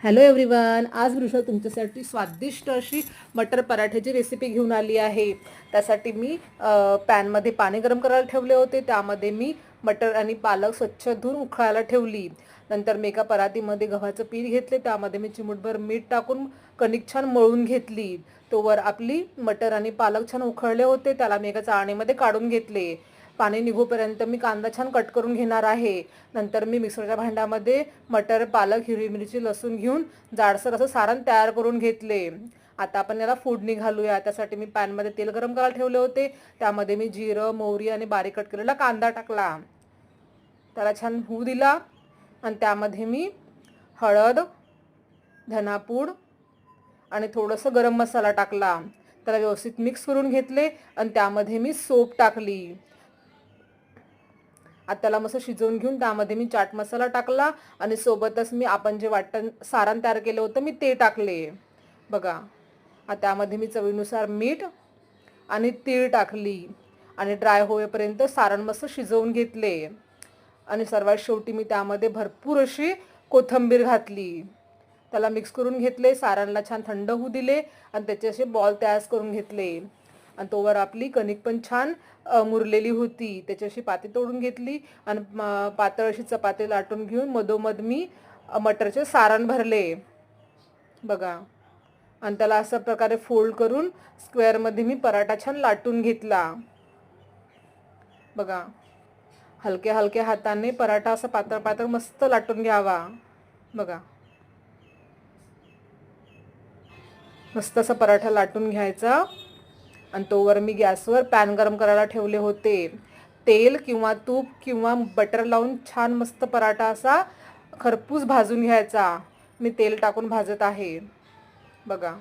Hello everyone, आज वृषा तुमच्यासाठी स्वादिष्ट अशी मटर पराठ्याची रेसिपी घेऊन आली आहे. त्यासाठी मी पॅनमध्ये पाणी गरम करायला ठेवले होते. त्यामध्ये मी मटर आणि पालक स्वच्छ धुवून उकळायला ठेवली. नंतर मी एका परातीमध्ये गव्हाचं पीठ घेतले. त्यामध्ये मी चिमूटभर मीठ टाकून कणिक छान मळून घेतली. तोवर आपली मटर आणि पालक छान उकळले होते. त्याला मी एका चाळणीमध्ये काढून घेतले. पाणी निघूपर्यंत मी कांदा छान कट करून घेणार आहे. नंतर मी मिक्सरच्या भांड्यामध्ये मटर, पालक, हिरवी मिरची, लसूण घेऊन जाडसर असं सारण तयार करून घेतले. आता आपण याला फोडणी घालूया. त्यासाठी मी पॅनमध्ये तेल गरम करायला ठेवले होते. त्यामध्ये मी जिरं, मोहरी आणि बारीक कट केलेला कांदा टाकला. त्याला छान होऊ दिला आणि त्यामध्ये मी हळद, धनापूड आणि थोडंसं गरम मसाला टाकला. त्याला व्यवस्थित मिक्स करून घेतले आणि त्यामध्ये मी सोप टाकली. आता त्याला मस्त शिजवून घेऊन त्यामध्ये मी चाट मसाला टाकला आणि सोबतच मी आपण जे वाटण सारण तयार केलं होतं मी ते टाकले. बघा, आता त्यामध्ये मी चवीनुसार मीठ आणि तीळ टाकली आणि ड्राय होईपर्यंत सारण मस्त शिजवून घेतले. आणि सर्वात शेवटी मी त्यामध्ये भरपूर अशी कोथिंबीर घातली. त्याला मिक्स करून घेतले. सारणला छान थंड होऊ दिले आणि त्याचे असे बॉल तयार करून घेतले. आणि तोवर आपली कणिक पण छान मुरलेली होती. त्याची अशी पाती तोडून घेतली आणि पातळ अशी चपाती लाटून घेऊन मधोमध मी मटरचे सारण भरले. बघा, आणि त्याला अशा प्रकारे फोल्ड करून स्क्वेअरमध्ये मी पराठा छान लाटून घेतला. बघा, हलक्या हलक्या हाताने पराठा असा पातळ पातळ मस्त लाटून घ्यावा. बघा, मस्त असा पराठा लाटून घ्यायचा. आणि तोवर मी गॅसवर पॅन गरम करायला ठेवले होते. तेल किंवा तूप किंवा बटर लावून छान मस्त पराठा असा खरपूस भाजून घ्यायचा. मी तेल टाकून भाजत आहे. बघा,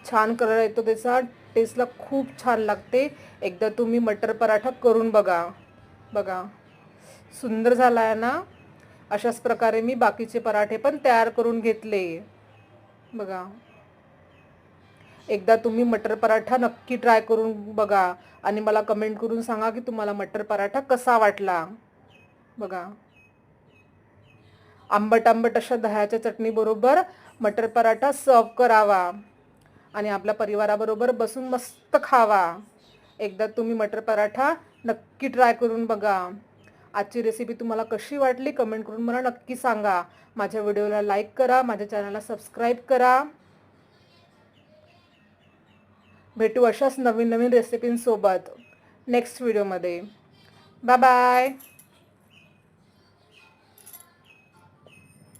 छान कलर येतो त्याचा. टेस्टला खूप छान लागते. एकदा तुम्ही मटर पराठा करून बघा. बघा, सुंदर झाला आहे ना. अशाच प्रकारे मी बाकीचे पराठे पण तयार करून घेतले. बघा, एकदा तुम्ही मटर पराठा नक्की ट्राय करून बघा आणि मला कमेंट करून सांगा की तुम्हाला मटर पराठा कसा वाटला. बघा, आंबट आंबट अशा दह्याच्या चटणीबरोबर मटर पराठा सर्व करावा आणि आपल्या परिवाराबरोबर बसून मस्त खावा. एकदा तुम्ही मटर पराठा नक्की ट्राय करून बघा. आजची रेसिपी तुम्हाला कशी वाटली कमेंट करून मला नक्की सांगा. माझ्या व्हिडिओला लाईक करा, माझ्या चॅनलला सबस्क्राईब करा. भेटू अशाच नवीन नवीन रेसिपींसोबत नेक्स्ट व्हिडिओमध्ये. Bye bye.